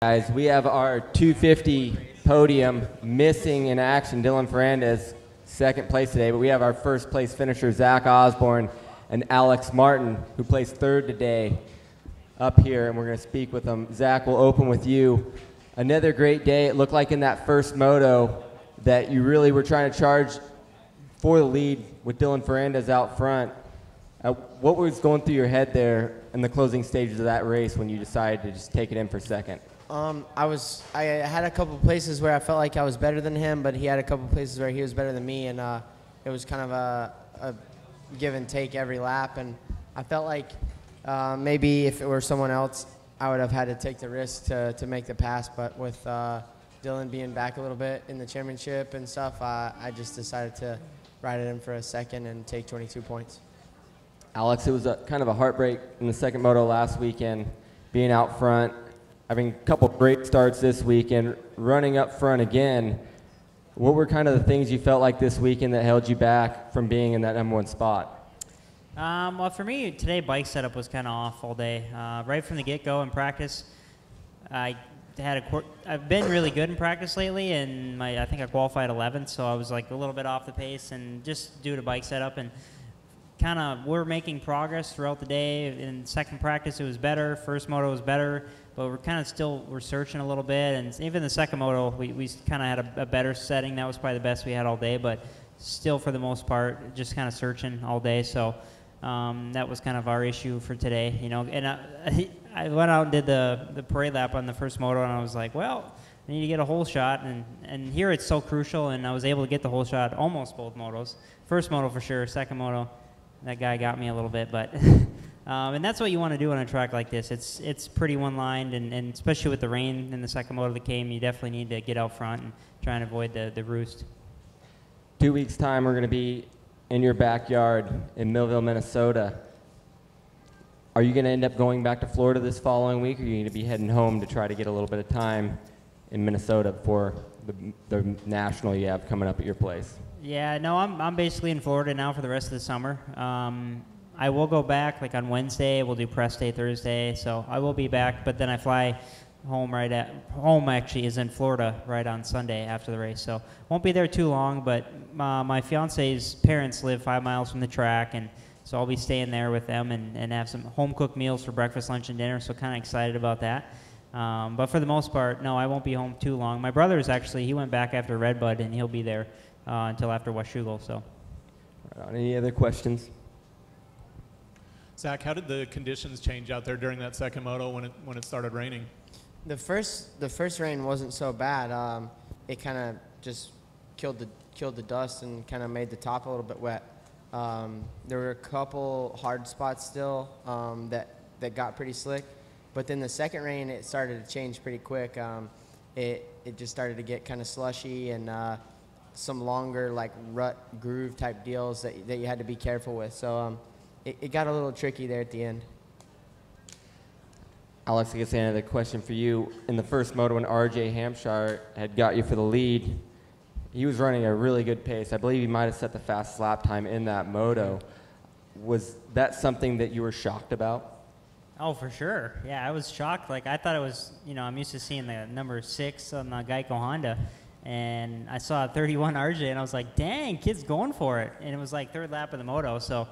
Guys, we have our 250 podium missing in action. Dylan Ferrandez, second place today, but we have our first place finisher, Zach Osborne and Alex Martin, who placed third today, up here, and we're going to speak with them. Zach, we'll open with you. Another great day. It looked like in that first moto that you really were trying to charge for the lead with Dylan Ferrandez out front. What was going through your head there in the closing stages of that race when you decided to just take it in for second? I had a couple places where I felt like I was better than him, but he had a couple places where he was better than me, and it was kind of a give and take every lap. And I felt like maybe if it were someone else, I would have had to take the risk to make the pass. But with Dylan being back a little bit in the championship and stuff, I just decided to ride it in for a second and take 22 points. Alex, it was kind of a heartbreak in the second moto last weekend, being out front, having a couple great starts this weekend, running up front again. What were kind of the things you felt like this weekend that held you back from being in that #1 spot? Well, for me, today bike setup was kind of off all day. Right from the get-go in practice, I've been really good in practice lately, and I think I qualified 11th, so I was like a little bit off the pace, and just due to bike setup, and kind of we're making progress throughout the day. In second practice, it was better. First moto was better, but we're kind of we're searching a little bit, and even the second moto, we kind of had a better setting. That was probably the best we had all day, but still, for the most part, just kind of searching all day. So that was kind of our issue for today, you know. And I went out and did the parade lap on the first moto, and I was like, well, I need to get a hole shot, and here it's so crucial, and I was able to get the hole shot almost both motos. First moto for sure, second moto, that guy got me a little bit, but and that's what you want to do on a track like this. It's pretty one-lined, and especially with the rain in the second moto that came, you definitely need to get out front and try and avoid the roost. 2 weeks' time, we're going to be in your backyard in Millville, Minnesota. Are you going to end up going back to Florida this following week, or are you going to be heading home to try to get a little bit of time in Minnesota for the national you have coming up at your place? Yeah, no, I'm basically in Florida now for the rest of the summer. I will go back like on Wednesday. We'll do press day Thursday, so I will be back. But then I fly home home actually is in Florida right on Sunday after the race, so won't be there too long. But my fiance's parents live 5 miles from the track, and so I'll be staying there with them and have some home cooked meals for breakfast, lunch, and dinner. So kind of excited about that. But for the most part, no, I won't be home too long. My brother is he went back after Redbud, and he'll be there until after Washougal. So. Right on. Any other questions? Zach, how did the conditions change out there during that second moto when it started raining? The first rain wasn't so bad. It kind of just killed the dust and kind of made the top a little bit wet. There were a couple hard spots still that got pretty slick, but then the second rain, it started to change pretty quick. It just started to get kind of slushy and some longer like rut groove type deals that you had to be careful with. So it got a little tricky there at the end. Alex, I guess another question for you. In the first moto, when RJ Hampshire had got you for the lead, he was running a really good pace. I believe he might have set the fastest lap time in that moto. Was that something that you were shocked about? Oh, for sure. Yeah, I was shocked. Like, I thought it was, I'm used to seeing the number 6 on the Geico Honda, and I saw a 31 RJ, and I was like, dang, kid's going for it. And it was like third lap of the moto, so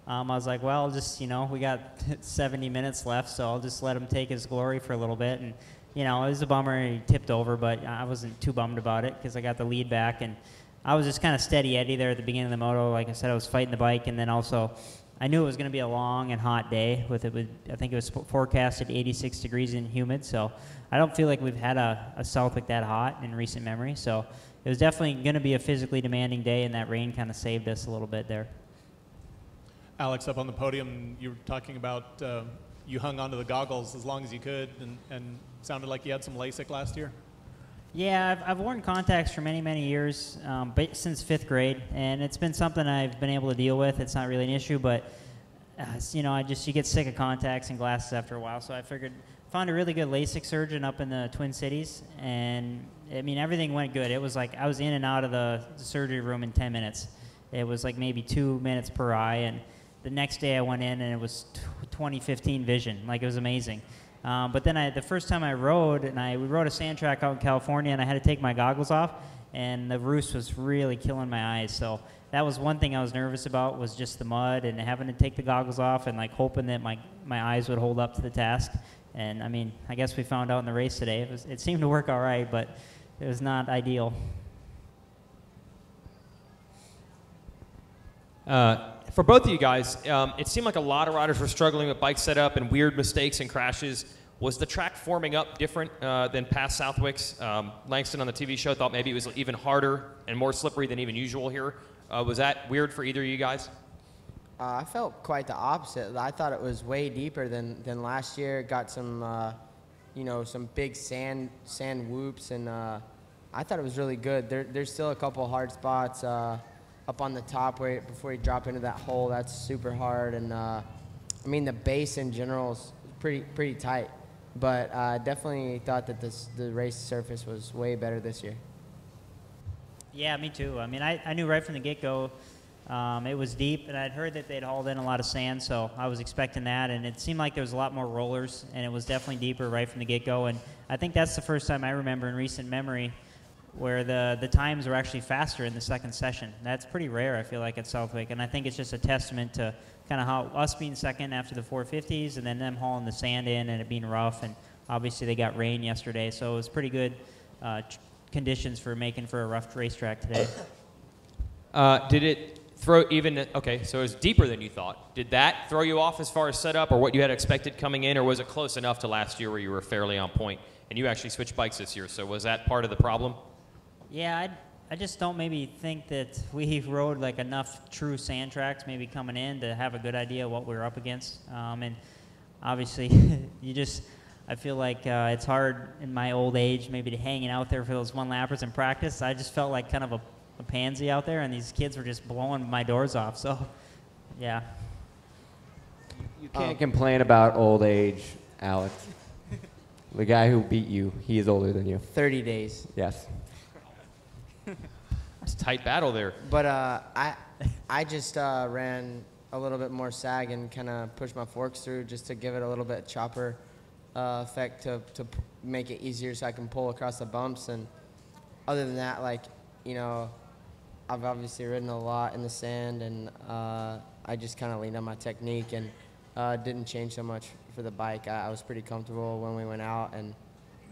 I was like, well, just, we got 70 minutes left, so I'll just let him take his glory for a little bit. And, it was a bummer. He tipped over, but I wasn't too bummed about it because I got the lead back. And I was just kind of steady Eddie there at the beginning of the moto. Like I said, I was fighting the bike, and then also I knew it was going to be a long and hot day. I think it was forecasted 86 degrees and humid, so I don't feel like we've had a Southwick that hot in recent memory. So it was definitely going to be a physically demanding day, and that rain kind of saved us a little bit there. Alex, up on the podium, you were talking about you hung onto the goggles as long as you could, and sounded like you had some LASIK last year. Yeah, I've worn contacts for many, many years, since 5th grade, and it's been something I've been able to deal with. It's not really an issue, but you get sick of contacts and glasses after a while. So I found a really good LASIK surgeon up in the Twin Cities, and I mean everything went good. It was like I was in and out of the surgery room in 10 minutes. It was like maybe 2 minutes per eye, and the next day I went in and it was 2015 vision. Like, it was amazing. But then the first time I rode, we rode a sand track out in California, and I had to take my goggles off, and the roost was really killing my eyes. So that was one thing I was nervous about, was just the mud and having to take the goggles off and like hoping that my eyes would hold up to the task. And I mean, I guess we found out in the race today. It seemed to work all right, but it was not ideal. For both of you guys, it seemed like a lot of riders were struggling with bike setup and weird mistakes and crashes. Was the track forming up different than past Southwicks? Langston on the TV show thought maybe it was even harder and more slippery than even usual here. Was that weird for either of you guys? I felt quite the opposite. I thought it was way deeper than last year. Got some, some big sand whoops, and I thought it was really good. There's still a couple hard spots up on the top before you drop into that hole. That's super hard, and I mean the base in general is pretty tight. But I definitely thought that the race surface was way better this year. Yeah, me too. I mean, I knew right from the get-go it was deep, and I'd heard that they'd hauled in a lot of sand, so I was expecting that. And it seemed like there was a lot more rollers, and it was definitely deeper right from the get-go. And I think that's the first time I remember in recent memory where the times were actually faster in the second session. That's pretty rare, I feel like, at Southwick. And I think it's just a testament to kind of how us being second after the 450s and then them hauling the sand in and it being rough. And obviously they got rain yesterday, so it was pretty good conditions for making for a rough racetrack today. Did it throw even, okay, so it was deeper than you thought. Did that throw you off as far as setup or what you had expected coming in, or was it close enough to last year where you were fairly on point? And you actually switched bikes this year, so was that part of the problem? Yeah, I just don't maybe think that we rode like enough true sand tracks maybe coming in to have a good idea what we were up against. And obviously, I feel like it's hard in my old age maybe to hanging out there for those one-lappers in practice. I just felt like kind of a pansy out there, and these kids were just blowing my doors off. So, yeah. You can't complain about old age, Alex. The guy who beat you, he is older than you. 30 days. Yes. It's a tight battle there. But I just ran a little bit more sag and kind of pushed my forks through just to give it a little bit chopper effect to make it easier so I can pull across the bumps. And other than that, I've obviously ridden a lot in the sand, and I just kind of leaned on my technique and didn't change so much for the bike. I was pretty comfortable when we went out, and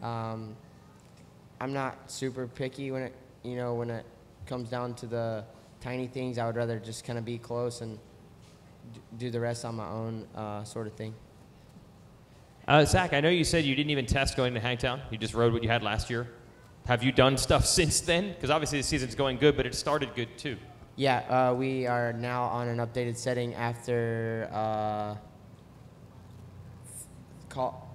I'm not super picky when it comes down to the tiny things. I would rather just kind of be close and do the rest on my own sort of thing. Zach, I know you said you didn't even test going to Hangtown. You just rode what you had last year. Have you done stuff since then? Because obviously the season's going good, but it started good too. Yeah, we are now on an updated setting after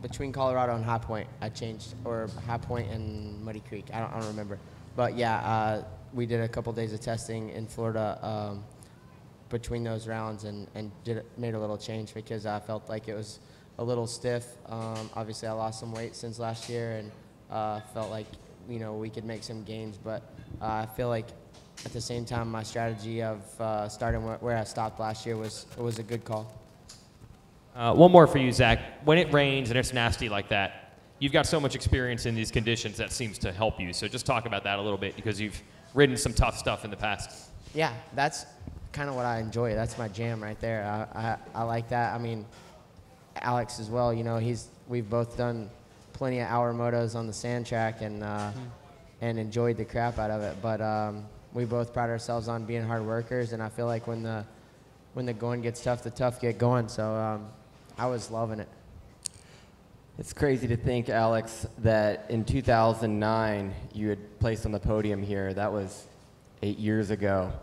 between Colorado and High Point. I changed, or High Point and Muddy Creek. I don't remember. But yeah, we did a couple days of testing in Florida between those rounds and made a little change because I felt like it was a little stiff. Obviously, I lost some weight since last year and felt like we could make some gains. But I feel like at the same time, my strategy of starting where I stopped last year was a good call. One more for you, Zach. When it rains and it's nasty like that, you've got so much experience in these conditions that seems to help you. So just talk about that a little bit because you've ridden some tough stuff in the past. Yeah, that's kind of what I enjoy. That's my jam right there. I like that. I mean, Alex as well. We've both done plenty of hour motos on the sand track and enjoyed the crap out of it. But we both pride ourselves on being hard workers, and I feel like when the going gets tough, the tough get going. So I was loving it. It's crazy to think, Alex, that in 2009 you had placed on the podium here. That was 8 years ago.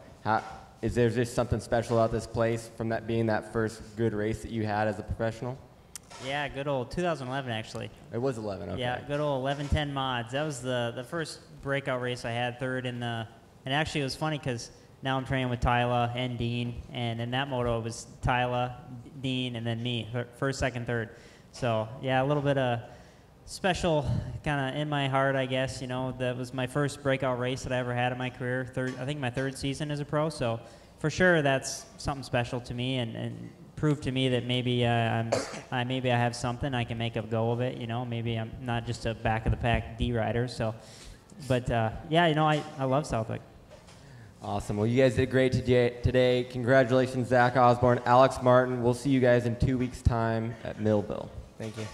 Is there just something special about this place from that being that first good race that you had as a professional? Yeah, good old 2011 actually. It was 11, okay. Yeah, good old 11-10 mods. That was the first breakout race I had, third in the, and actually it was funny because now I'm training with Tyler and Dean, and in that moto it was Tyler, Dean, and then me, first, second, third. So yeah, a little bit of special kind of in my heart, I guess. That was my first breakout race that I ever had in my career. I think my third season as a pro. So for sure, that's something special to me and proved to me that maybe maybe I have something. I can make a go of it. You know, maybe I'm not just a back of the pack D rider. So, but yeah, you know, I love Southwick. Awesome. Well, you guys did great today. Congratulations, Zach Osborne, Alex Martin. We'll see you guys in 2 weeks' time at Millville. Thank you.